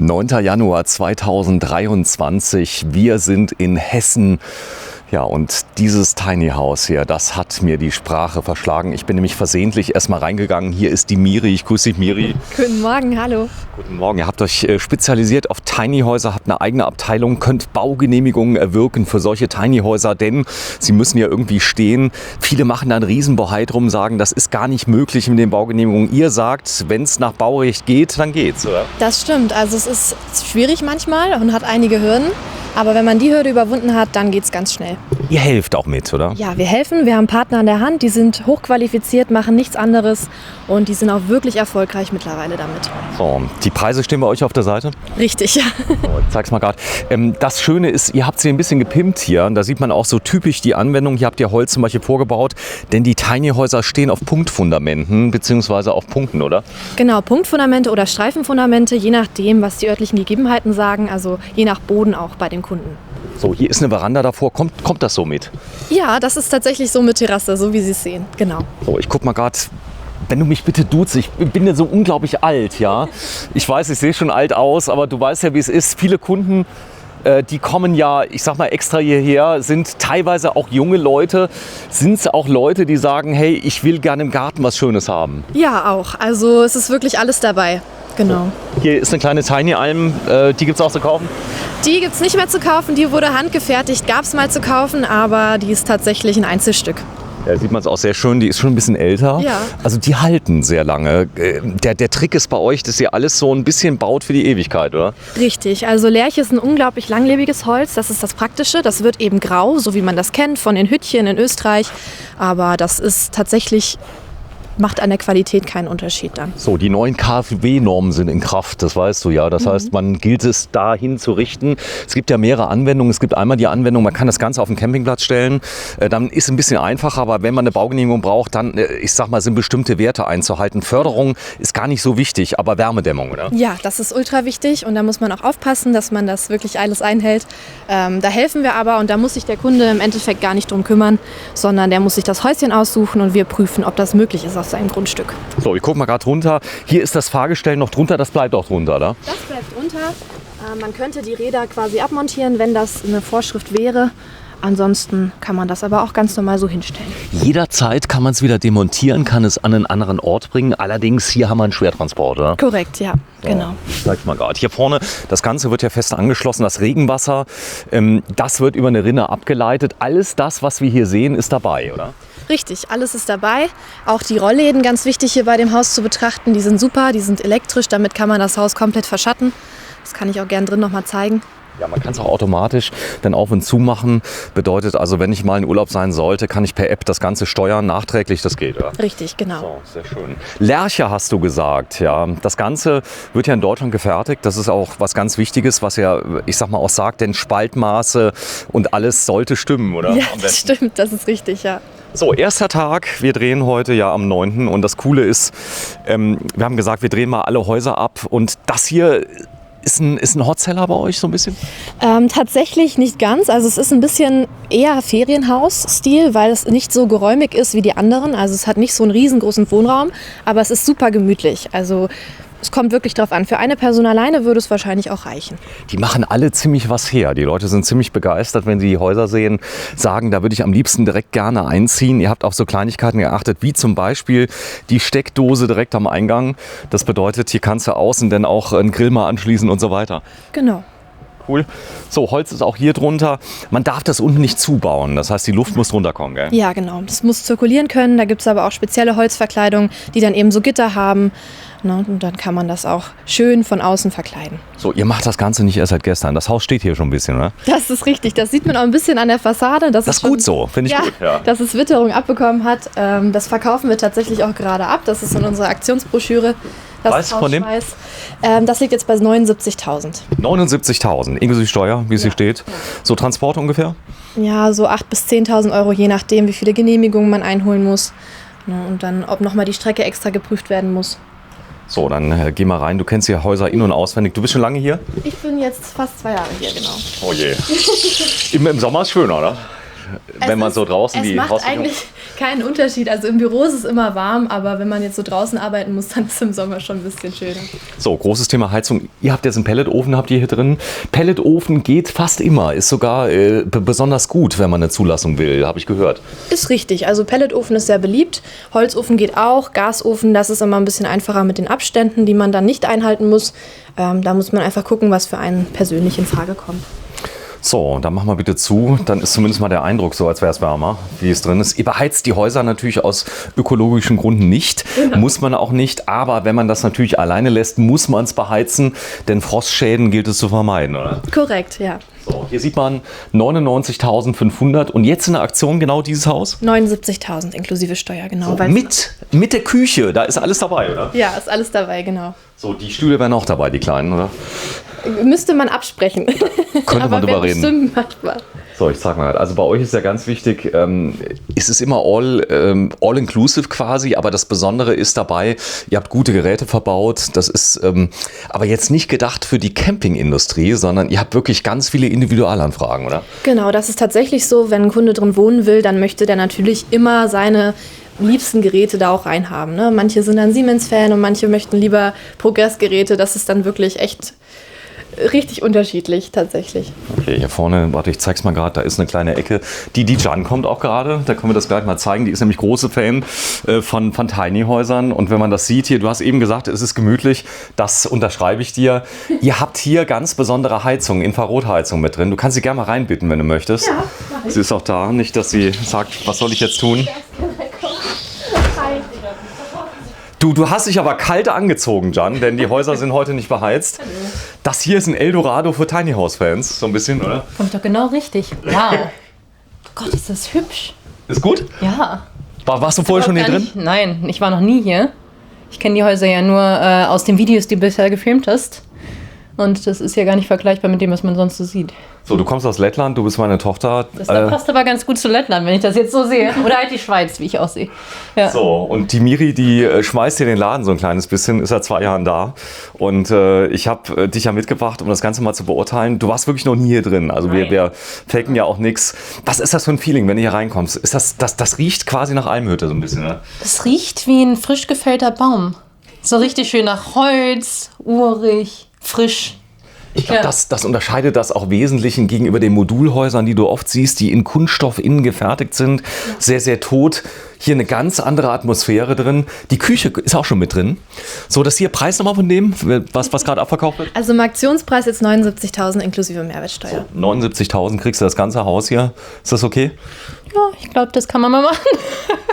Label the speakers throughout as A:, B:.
A: 9. Januar 2023, wir sind in Hessen. Ja, und dieses Tiny House hier, das hat mir die Sprache verschlagen. Ich bin nämlich versehentlich erstmal reingegangen. Hier ist die Miri. Ich grüße dich, Miri.
B: Guten Morgen, hallo.
A: Guten Morgen. Ihr habt euch spezialisiert auf Tiny Häuser, habt eine eigene Abteilung, könnt Baugenehmigungen erwirken für solche Tiny Häuser, denn sie müssen ja irgendwie stehen. Viele machen da einen Riesenbohai drum, sagen, das ist gar nicht möglich mit den Baugenehmigungen. Ihr sagt, wenn es nach Baurecht geht, dann geht's, oder?
B: Das stimmt. Also es ist schwierig manchmal und hat einige Hürden. Aber wenn man die Hürde überwunden hat, dann geht es ganz schnell.
A: Ihr helft auch mit, oder?
B: Ja, wir helfen. Wir haben Partner an der Hand, die sind hochqualifiziert, machen nichts anderes und die sind auch wirklich erfolgreich mittlerweile damit.
A: So, die Preise stehen bei euch auf der Seite?
B: Richtig, ja.
A: So, ich zeig's mal gerade. Das Schöne ist, ihr habt sie ein bisschen gepimpt hier. Da sieht man auch so typisch die Anwendung. Hier habt ihr Holz zum Beispiel vorgebaut, denn die Tiny Häuser stehen auf Punktfundamenten bzw. auf Punkten, oder?
B: Genau, Punktfundamente oder Streifenfundamente, je nachdem, was die örtlichen Gegebenheiten sagen, also je nach Boden auch bei den Kunden.
A: So, hier ist eine Veranda davor. Kommt das so mit?
B: Ja, das ist tatsächlich so mit Terrasse, so wie Sie es sehen, genau.
A: So, ich guck mal gerade. Wenn du mich bitte duzt, ich bin ja so unglaublich alt, ja. Ich weiß, ich sehe schon alt aus, aber du weißt ja, wie es ist. Viele Kunden, die kommen ja, ich sag mal, extra hierher, sind teilweise auch junge Leute. Sind es auch Leute, die sagen, hey, ich will gerne im Garten was Schönes haben?
B: Ja, auch. Also es ist wirklich alles dabei. Genau.
A: Hier ist eine kleine Tiny-Alm, die gibt es auch zu kaufen?
B: Die gibt es nicht mehr zu kaufen, die wurde handgefertigt, gab es mal zu kaufen, aber die ist tatsächlich ein Einzelstück.
A: Da sieht man es auch sehr schön, die ist schon ein bisschen älter.
B: Ja.
A: Also die halten sehr lange. Der Trick ist bei euch, dass ihr alles so ein bisschen baut für die Ewigkeit, oder?
B: Richtig, also Lärche ist ein unglaublich langlebiges Holz, das ist das Praktische. Das wird eben grau, so wie man das kennt von den Hüttchen in Österreich. Aber das ist tatsächlich, macht an der Qualität keinen Unterschied dann.
A: So, die neuen KfW-Normen sind in Kraft, das weißt du ja. Das heißt, man gilt es dahin zu richten. Es gibt ja mehrere Anwendungen. Es gibt einmal die Anwendung, man kann das Ganze auf den Campingplatz stellen. Dann ist es ein bisschen einfacher, aber wenn man eine Baugenehmigung braucht, dann, ich sag mal, sind bestimmte Werte einzuhalten. Förderung ist gar nicht so wichtig, aber Wärmedämmung, oder?
B: Ja, das ist ultra wichtig und da muss man auch aufpassen, dass man das wirklich alles einhält. Da helfen wir aber und da muss sich der Kunde im Endeffekt gar nicht drum kümmern, sondern der muss sich das Häuschen aussuchen und wir prüfen, ob das möglich ist auf seinem Grundstück.
A: So, ich gucke mal gerade runter. Hier ist das Fahrgestell noch drunter, das bleibt auch drunter, oder?
B: Das bleibt drunter. Man könnte die Räder quasi abmontieren, wenn das eine Vorschrift wäre. Ansonsten kann man das aber auch ganz normal so hinstellen.
A: Jederzeit kann man es wieder demontieren, kann es an einen anderen Ort bringen. Allerdings, hier haben wir einen Schwertransport, oder?
B: Korrekt, ja, genau.
A: Ich zeig's mal gerade. Hier vorne, das Ganze wird ja fest angeschlossen. Das Regenwasser, das wird über eine Rinne abgeleitet. Alles das, was wir hier sehen, ist dabei, oder?
B: Richtig, alles ist dabei. Auch die Rollläden, ganz wichtig hier bei dem Haus zu betrachten, die sind super, die sind elektrisch, damit kann man das Haus komplett verschatten. Das kann ich auch gern drin noch mal zeigen.
A: Ja, man kann es auch automatisch dann auf und zu machen. Bedeutet also, wenn ich mal in Urlaub sein sollte, kann ich per App das Ganze steuern, nachträglich, das geht, oder?
B: Richtig, genau.
A: So, sehr schön. Lärche hast du gesagt, ja. Das Ganze wird ja in Deutschland gefertigt. Das ist auch was ganz Wichtiges, was ja, ich sag mal, auch sagt, denn Spaltmaße und alles sollte stimmen, oder?
B: Ja, das stimmt, das ist richtig, ja.
A: So, erster Tag. Wir drehen heute ja am 9. Und das Coole ist, wir haben gesagt, wir drehen mal alle Häuser ab. Und das hier ist ein Hotseller bei euch so ein bisschen?
B: Tatsächlich nicht ganz. Also es ist ein bisschen eher Ferienhaus-Stil, weil es nicht so geräumig ist wie die anderen. Also es hat nicht so einen riesengroßen Wohnraum, aber es ist super gemütlich. Also es kommt wirklich drauf an. Für eine Person alleine würde es wahrscheinlich auch reichen.
A: Die machen alle ziemlich was her. Die Leute sind ziemlich begeistert, wenn sie die Häuser sehen, sagen, da würde ich am liebsten direkt gerne einziehen. Ihr habt auf so Kleinigkeiten geachtet, wie zum Beispiel die Steckdose direkt am Eingang. Das bedeutet, hier kannst du außen dann auch einen Grill mal anschließen und so weiter.
B: Genau.
A: Cool. So, Holz ist auch hier drunter. Man darf das unten nicht zubauen. Das heißt, die Luft muss runterkommen, gell?
B: Ja, genau. Das muss zirkulieren können. Da gibt es aber auch spezielle Holzverkleidungen, die dann eben so Gitter haben. Und dann kann man das auch schön von außen verkleiden.
A: So, ihr macht das Ganze nicht erst seit gestern. Das Haus steht hier schon ein bisschen, oder?
B: Das ist richtig. Das sieht man auch ein bisschen an der Fassade.
A: Das ist gut so, finde ich gut. Ja.
B: Dass es Witterung abbekommen hat. Das verkaufen wir tatsächlich auch gerade ab. Das ist in unserer Aktionsbroschüre.
A: Was von dem?
B: Das liegt jetzt bei 79.000.
A: 79.000, inklusive Steuer, wie es hier steht.
B: Ja.
A: So, Transport ungefähr?
B: Ja, so 8.000 bis 10.000 Euro, je nachdem, wie viele Genehmigungen man einholen muss. Und dann, ob nochmal die Strecke extra geprüft werden muss.
A: So, dann geh mal rein. Du kennst hier Häuser in- und auswendig. Du bist schon lange hier?
B: Ich bin jetzt fast 2 Jahre hier, genau.
A: Oh je. Im Sommer ist schöner, oder? wenn man so draußen die
B: Es macht eigentlich keinen Unterschied. Also im Büro ist es immer warm, aber wenn man jetzt so draußen arbeiten muss, dann ist es im Sommer schon ein bisschen schöner.
A: So, großes Thema Heizung. Ihr habt jetzt einen Pelletofen, habt ihr hier drin. Pelletofen geht fast immer, ist sogar besonders gut, wenn man eine Zulassung will, habe ich gehört.
B: Ist richtig. Also Pelletofen ist sehr beliebt. Holzofen geht auch. Gasofen, das ist immer ein bisschen einfacher mit den Abständen, die man dann nicht einhalten muss. Da muss man einfach gucken, was für einen persönlich in Frage kommt.
A: So, dann machen wir bitte zu. Dann ist zumindest mal der Eindruck so, als wäre es wärmer, wie es drin ist. Ihr beheizt die Häuser natürlich aus ökologischen Gründen nicht. Genau. Muss man auch nicht. Aber wenn man das natürlich alleine lässt, muss man es beheizen. Denn Frostschäden gilt es zu vermeiden, oder?
B: Korrekt, ja.
A: So, hier sieht man 99.500. Und jetzt in der Aktion genau dieses Haus?
B: 79.000 inklusive Steuer, genau.
A: So, mit der Küche, da ist alles dabei, oder?
B: Ja, ist alles dabei, genau.
A: So, die Stühle wären auch dabei, die kleinen, oder?
B: Müsste man absprechen.
A: Könnte man drüber reden.
B: Bestimmt machbar.
A: So, ich sag mal, also bei euch ist ja ganz wichtig, es ist immer all-inclusive quasi, aber das Besondere ist dabei, ihr habt gute Geräte verbaut, das ist aber jetzt nicht gedacht für die Campingindustrie, sondern ihr habt wirklich ganz viele Individualanfragen, oder?
B: Genau, das ist tatsächlich so, wenn ein Kunde drin wohnen will, dann möchte der natürlich immer seine liebsten Geräte da auch reinhaben. Ne? Manche sind dann Siemens-Fan und manche möchten lieber Progress-Geräte, das ist dann wirklich echt richtig unterschiedlich, tatsächlich.
A: Okay, hier vorne, warte, ich zeig's mal gerade, da ist eine kleine Ecke. Die Jan kommt auch gerade, da können wir das gleich mal zeigen. Die ist nämlich große Fan von Tiny-Häusern. Und wenn man das sieht hier, du hast eben gesagt, es ist gemütlich, das unterschreibe ich dir. Ihr habt hier ganz besondere Heizung, Infrarotheizung mit drin. Du kannst sie gerne mal reinbitten, wenn du möchtest. Ja, mach ich. Sie ist auch da, nicht, dass sie sagt, was soll ich jetzt tun? Du hast dich aber kalt angezogen, Jan, denn die Häuser sind heute nicht beheizt. Das hier ist ein Eldorado für Tiny House Fans, so ein bisschen, oder?
C: Kommt doch genau richtig. Wow. Oh Gott, ist das hübsch.
A: Ist gut?
C: Ja.
A: Warst du vorher schon hier drin?
C: Nein, ich war noch nie hier. Ich kenne die Häuser ja nur aus den Videos, die du bisher gefilmt hast. Und das ist ja gar nicht vergleichbar mit dem, was man sonst so sieht.
A: So, du kommst aus Lettland, du bist meine Tochter.
C: Das passt aber ganz gut zu Lettland, wenn ich das jetzt so sehe. Oder halt die Schweiz, wie ich aussehe. Ja.
A: So, und die Miri, die schmeißt hier den Laden so ein kleines bisschen, ist seit 2 Jahren da. Und ich habe dich ja mitgebracht, um das Ganze mal zu beurteilen. Du warst wirklich noch nie hier drin. Also wir faken ja auch nichts. Was ist das für ein Feeling, wenn du hier reinkommst? Ist das riecht quasi nach Almhütte so ein bisschen, ne?
C: Es riecht wie ein frisch gefällter Baum. So richtig schön nach Holz, urig, frisch.
A: Ich glaube, das unterscheidet das auch wesentlich gegenüber den Modulhäusern, die du oft siehst, die in Kunststoff innen gefertigt sind. Sehr, sehr tot. Hier eine ganz andere Atmosphäre drin. Die Küche ist auch schon mit drin. So, das hier Preis nochmal von dem, was gerade abverkauft wird?
B: Also im Aktionspreis jetzt 79.000 inklusive Mehrwertsteuer.
A: So, 79.000 kriegst du das ganze Haus hier. Ist das okay?
C: Ja, ich glaube, das kann man mal machen.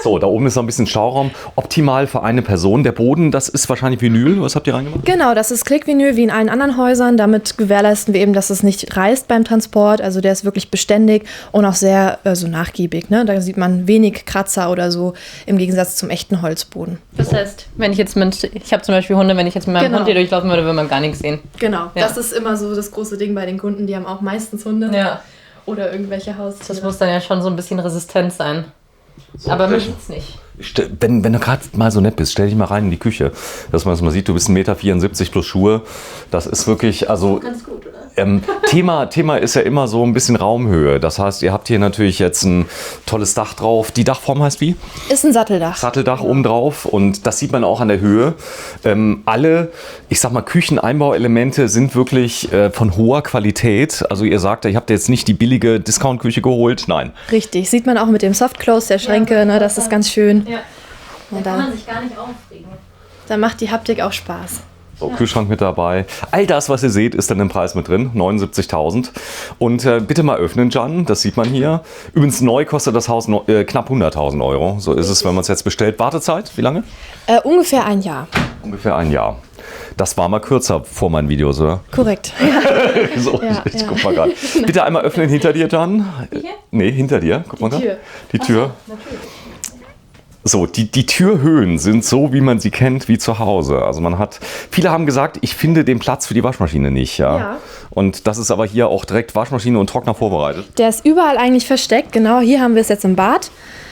A: So, da oben ist noch ein bisschen Stauraum. Optimal für eine Person. Der Boden, das ist wahrscheinlich Vinyl. Was habt ihr reingemacht?
B: Genau, das ist Klickvinyl wie in allen anderen Häusern. Damit gewährleisten wir eben, dass es nicht reißt beim Transport. Also der ist wirklich beständig und auch sehr nachgiebig. Ne? Da sieht man wenig Kratzer oder so im Gegensatz zum echten Holzboden.
C: Das heißt, wenn ich jetzt ich habe zum Beispiel Hunde, wenn ich jetzt mit meinem Hund hier durchlaufen würde, würde man gar nichts sehen.
B: Genau, das ist immer so das große Ding bei den Kunden. Die haben auch meistens Hunde oder irgendwelche Haustiere.
C: Das muss dann ja schon so ein bisschen resistent sein. So, aber man sieht's nicht.
A: Wenn du gerade mal so nett bist, stell dich mal rein in die Küche, dass man das mal sieht, du bist 1,74 Meter plus Schuhe. Das ist wirklich, also
C: ganz gut, oder?
A: Thema ist ja immer so ein bisschen Raumhöhe. Das heißt, ihr habt hier natürlich jetzt ein tolles Dach drauf. Die Dachform heißt wie?
B: Ist ein Satteldach.
A: Satteldach oben drauf und das sieht man auch an der Höhe. Alle, ich sag mal, Kücheneinbauelemente sind wirklich von hoher Qualität. Also ihr sagt, ihr habt jetzt nicht die billige Discount-Küche geholt. Nein.
B: Richtig, sieht man auch mit dem Softclose der Schränke, ne, das ist ganz schön.
C: Ja. Da kann man sich gar nicht aufregen.
B: Da macht die Haptik auch Spaß.
A: So, Kühlschrank mit dabei. All das, was ihr seht, ist dann im Preis mit drin. 79.000. Und bitte mal öffnen, Jan. Das sieht man hier. Übrigens, neu kostet das Haus knapp 100.000 Euro. So ist es, wenn man es jetzt bestellt. Wartezeit, wie lange?
B: Ungefähr ein Jahr.
A: Ungefähr ein Jahr. Das war mal kürzer vor meinen Videos, oder?
B: Korrekt.
A: So, ich guck mal gerade. Bitte einmal öffnen hinter dir, Jan. Hier? Nee, hinter dir. Guck mal gerade. Die Tür. So, natürlich. So, die Türhöhen sind so, wie man sie kennt, wie zu Hause. Also viele haben gesagt, ich finde den Platz für die Waschmaschine nicht. Ja. Und das ist aber hier auch direkt Waschmaschine und Trockner vorbereitet.
B: Der ist überall eigentlich versteckt. Genau, hier haben wir es jetzt im Bad.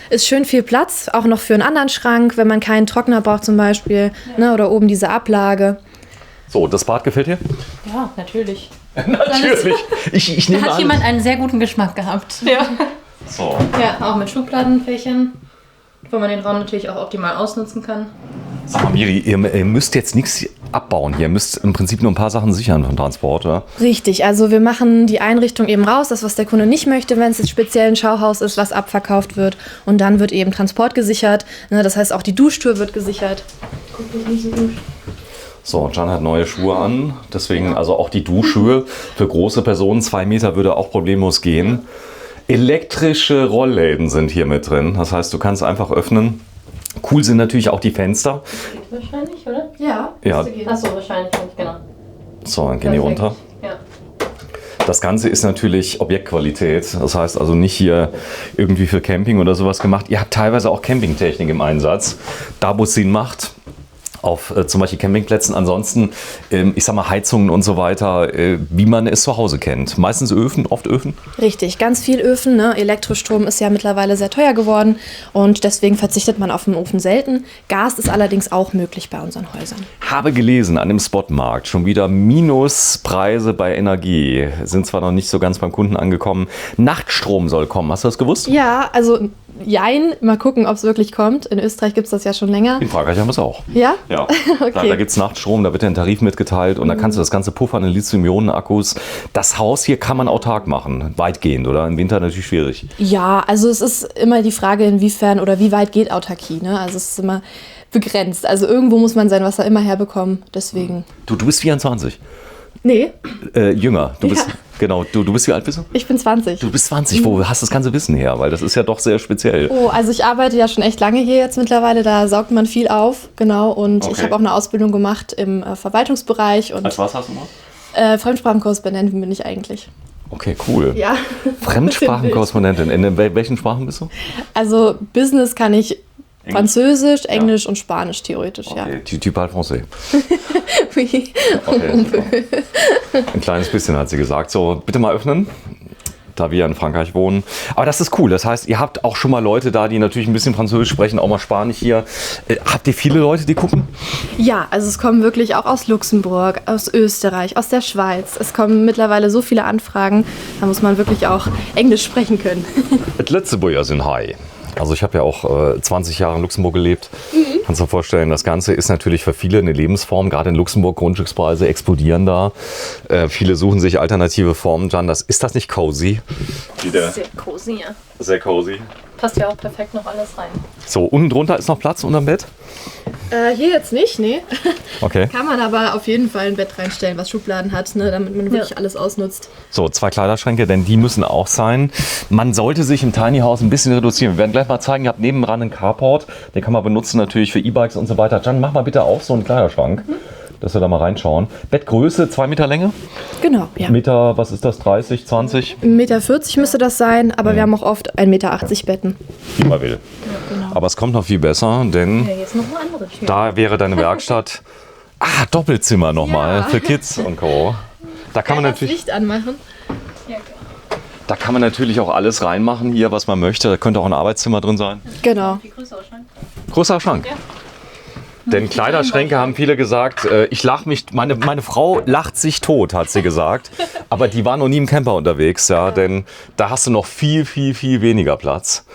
B: Ist schön viel Platz, auch noch für einen anderen Schrank, wenn man keinen Trockner braucht zum Beispiel. Ne, oder oben diese Ablage.
A: So, das Bad gefällt dir?
C: Ja, natürlich.
A: Natürlich. Ich nehme an.
C: Da hat jemand einen sehr guten Geschmack gehabt. Ja.
A: So.
C: Ja, auch mit Schubladenfächern, wo man den Raum natürlich auch optimal ausnutzen kann.
A: Sag mal, Miri, ihr müsst jetzt nichts abbauen hier. Ihr müsst im Prinzip nur ein paar Sachen sichern vom Transport, oder?
B: Richtig, also wir machen die Einrichtung eben raus, das was der Kunde nicht möchte, wenn es jetzt speziell ein Schauhaus ist, was abverkauft wird. Und dann wird eben Transport gesichert. Ne, das heißt, auch die Duschtür wird gesichert. Guck, wie sie duscht.
A: So, Can hat neue Schuhe an. Deswegen also auch die Duschhöhe für große Personen. 2 Meter würde auch problemlos gehen. Elektrische Rollläden sind hier mit drin. Das heißt, du kannst einfach öffnen. Cool sind natürlich auch die Fenster.
C: Geht wahrscheinlich, oder?
B: Ja.
A: Ja.
C: Achso, wahrscheinlich nicht, genau.
A: So, dann gehen die runter.
C: Ja.
A: Das Ganze ist natürlich Objektqualität. Das heißt also nicht hier irgendwie für Camping oder sowas gemacht. Ihr habt teilweise auch Campingtechnik im Einsatz. Da, wo es Sinn macht. Auf zum Beispiel Campingplätzen. Ansonsten, ich sag mal, Heizungen und so weiter, wie man es zu Hause kennt. Meistens Öfen, oft Öfen.
B: Richtig, ganz viel Öfen. Ne? Elektrostrom ist ja mittlerweile sehr teuer geworden und deswegen verzichtet man auf den Ofen selten. Gas ist allerdings auch möglich bei unseren Häusern.
A: Habe gelesen, an dem Spotmarkt schon wieder Minuspreise bei Energie. Sind zwar noch nicht so ganz beim Kunden angekommen. Nachtstrom soll kommen. Hast du das gewusst?
B: Ja, also jein, mal gucken, ob es wirklich kommt. In Österreich gibt es das ja schon länger.
A: In Frankreich haben wir es auch.
B: Ja?
A: Ja,
B: Okay.
A: da gibt es Nachtstrom, da wird der Tarif mitgeteilt und da kannst du das Ganze puffern in Lithium-Ionen-Akkus. Das Haus hier kann man autark machen, weitgehend, oder? Im Winter natürlich schwierig.
B: Ja, also es ist immer die Frage, inwiefern oder wie weit geht Autarkie. Ne? Also es ist immer begrenzt. Also irgendwo muss man sein Wasser immer herbekommen. Deswegen.
A: Du bist 24.
B: Nee,
A: Jünger. Du bist,
B: Ja.
A: Genau, du bist wie alt bist du?
B: ich bin 20.
A: Du bist 20. Wo hast du das ganze Wissen her? Weil das ist ja doch sehr speziell.
B: Oh, also ich arbeite ja schon echt lange hier jetzt mittlerweile. Da saugt man viel auf, genau. Und
A: Okay.
B: ich habe auch eine Ausbildung gemacht im Verwaltungsbereich. Und
A: Als was hast du noch?
B: Fremdsprachenkorrespondentin bin ich eigentlich.
A: Okay, cool.
B: Ja.
A: Fremdsprachenkorrespondentin. In welchen Sprachen bist du?
B: Also Business kann ich
A: Englisch?
B: Französisch, Englisch und Spanisch theoretisch,
A: Okay, tu parles français.
B: ja. Oui.
A: Okay, super. Ein kleines bisschen hat sie gesagt. So, bitte mal öffnen, da wir in Frankreich wohnen. Aber das ist cool. Das heißt, ihr habt auch schon mal Leute da, die natürlich ein bisschen Französisch sprechen, auch mal Spanisch hier. Habt ihr viele Leute, die gucken?
B: Ja, also es kommen wirklich auch aus Luxemburg, aus Österreich, aus der Schweiz. Es kommen mittlerweile so viele Anfragen, da muss man wirklich auch Englisch sprechen können.
A: Das letzte Bujahr sind Hai. Also ich habe ja auch 20 Jahre in Luxemburg gelebt. Kannst du dir vorstellen, das Ganze ist natürlich für viele eine Lebensform. Gerade in Luxemburg, Grundstückspreise explodieren da. Viele suchen sich alternative Formen. Jan, ist das nicht cozy?
C: Sehr cozy, ja.
A: Sehr cozy.
C: Passt ja auch perfekt noch alles rein.
A: So, unten drunter ist noch Platz unterm Bett?
B: Hier jetzt nicht, nee.
A: Okay.
B: Kann man aber auf jeden Fall ein Bett reinstellen, was Schubladen hat, ne, damit man wirklich alles ausnutzt.
A: So, 2 Kleiderschränke, denn die müssen auch sein. Man sollte sich im Tiny House ein bisschen reduzieren. Wir werden gleich mal zeigen, ihr habt nebenan einen Carport. Den kann man benutzen natürlich für E-Bikes und so weiter. Jan, mach mal bitte auf so einen Kleiderschrank, dass wir da mal reinschauen. Bettgröße, 2 Meter Länge?
B: Genau, ja.
A: Meter, was ist das, 30, 20?
B: 1,40 Meter müsste das sein, aber wir haben auch oft 1,80 Meter Betten.
A: Wie man will. Aber es kommt noch viel besser, denn
C: Ja, jetzt noch eine andere Tür.
A: da wäre deine Werkstatt. Doppelzimmer nochmal
B: Ja.
A: für Kids und Co. Da kann man
B: Das
A: natürlich...
B: Licht anmachen.
C: Ja,
A: Da kann man natürlich auch alles reinmachen hier, was man möchte. Da könnte auch ein Arbeitszimmer drin sein.
B: Genau.
C: viel größer wahrscheinlich.
A: Großer Schrank.
C: Ja.
A: Denn Kleiderschränke haben viele gesagt, ich lach mich, meine Frau lacht sich tot, hat sie gesagt. Aber die war noch nie im Camper unterwegs, ja, denn da hast du noch viel, viel, viel weniger Platz.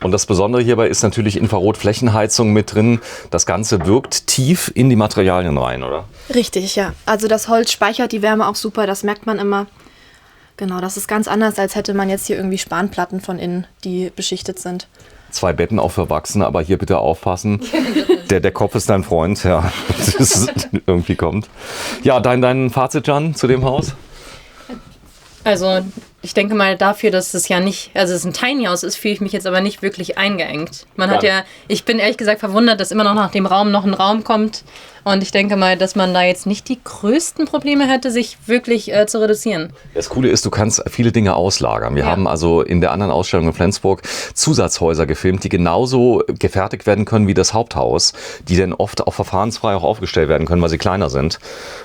A: Und das Besondere hierbei ist natürlich Infrarotflächenheizung mit drin. Das Ganze wirkt tief in die Materialien rein, oder?
B: Richtig, ja. Also das Holz speichert die Wärme auch super, das merkt man immer. Genau, das ist ganz anders, als hätte man jetzt hier irgendwie Spanplatten von innen, die beschichtet sind.
A: 2 Betten auch für Erwachsene, aber hier bitte aufpassen. Der Kopf ist dein Freund, ja, das irgendwie kommt. Ja, dein Fazit, Jan, zu dem Haus?
C: Also, ich denke mal dafür, dass es ja nicht, also es ein Tiny House ist, fühle ich mich jetzt aber nicht wirklich eingeengt. Man hat ja, ich bin ehrlich gesagt verwundert, dass immer noch nach dem Raum noch ein Raum kommt. Und ich denke mal, dass man da jetzt nicht die größten Probleme hätte, sich wirklich zu reduzieren.
A: Das Coole ist, du kannst viele Dinge auslagern. Wir haben also in der anderen Ausstellung in Flensburg Zusatzhäuser gefilmt, die genauso gefertigt werden können wie das Haupthaus, die dann oft auch verfahrensfrei auch aufgestellt werden können, weil sie kleiner sind.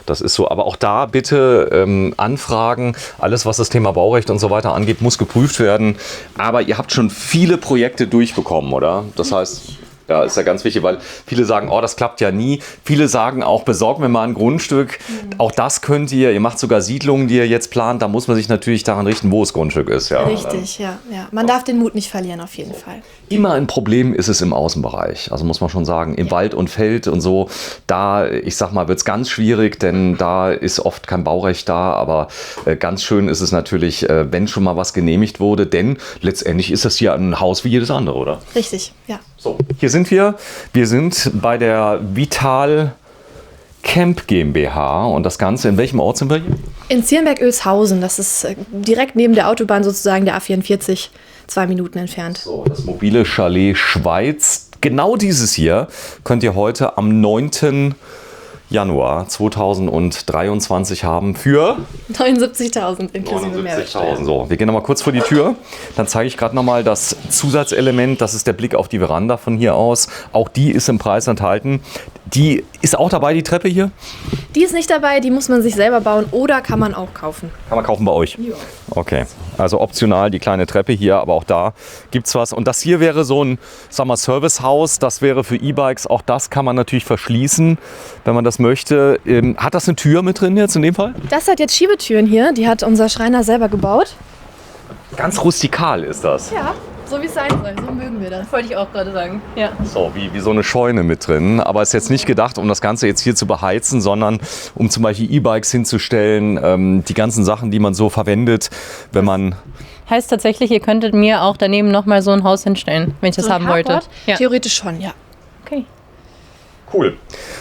A: Das ist so. Aber auch da bitte Anfragen. Alles, was das Thema Baurecht und so weiter angeht, muss geprüft werden. Aber ihr habt schon viele Projekte durchbekommen, oder? Das heißt... Ja, ist ja ganz wichtig, weil viele sagen, oh, das klappt ja nie. Viele sagen auch, besorgt mir mal ein Grundstück. Auch das könnt ihr macht sogar Siedlungen, die ihr jetzt plant. Da muss man sich natürlich daran richten, wo das Grundstück ist. Ja.
B: Richtig, ja. Man darf den Mut nicht verlieren, auf jeden Fall.
A: Immer ein Problem ist es im Außenbereich. Also muss man schon sagen, im Wald und Feld und so, da, ich sag mal, wird es ganz schwierig, denn da ist oft kein Baurecht da. Aber ganz schön ist es natürlich, wenn schon mal was genehmigt wurde, denn letztendlich ist das hier ein Haus wie jedes andere, oder?
B: Richtig, ja.
A: So, hier sind wir. Wir sind bei der Vital Camp GmbH und das Ganze, in welchem Ort sind wir hier?
B: In Zierenberg-Oelshausen, das ist direkt neben der Autobahn sozusagen, der A44, 2 Minuten entfernt.
A: So, das mobile Chalet Schweiz. Genau dieses hier könnt ihr heute am 9. Januar 2023 haben für
B: 79.000 inklusive Mehrwertsteuer.
A: 79.000. So, wir gehen nochmal kurz vor die Tür. Dann zeige ich gerade nochmal das Zusatzelement. Das ist der Blick auf die Veranda von hier aus. Auch die ist im Preis enthalten. Die ist auch dabei, die Treppe hier?
B: Die ist nicht dabei, die muss man sich selber bauen oder kann man auch kaufen.
A: Kann man kaufen bei euch?
B: Ja.
A: Okay, also optional die kleine Treppe hier, aber auch da gibt es was. Und das hier wäre so ein, sagen wir, Servicehaus, das wäre für E-Bikes. Auch das kann man natürlich verschließen, wenn man das möchte. Hat das eine Tür mit drin jetzt in dem Fall?
B: Das hat jetzt Schiebetüren hier, die hat unser Schreiner selber gebaut.
A: Ganz rustikal ist das.
B: Ja, so wie es sein soll, so mögen wir das.
C: Wollte ich auch gerade sagen. Ja.
A: So, wie so eine Scheune mit drin. Aber ist jetzt nicht gedacht, um das Ganze jetzt hier zu beheizen, sondern um zum Beispiel E-Bikes hinzustellen, die ganzen Sachen, die man so verwendet, wenn man...
C: Heißt tatsächlich, ihr könntet mir auch daneben nochmal so ein Haus hinstellen, wenn ich das
B: So ein
C: haben wollte.
B: Carport?
C: Ja.
B: Theoretisch schon, ja.
C: Okay.
A: Cool.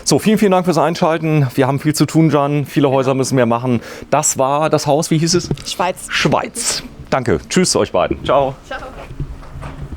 A: So, vielen Dank fürs Einschalten. Wir haben viel zu tun, Jan. Viele Häuser müssen wir machen. Das war das Haus, wie hieß es?
B: Schweiz.
A: Schweiz. Danke. Tschüss euch beiden. Ciao.
B: Ciao.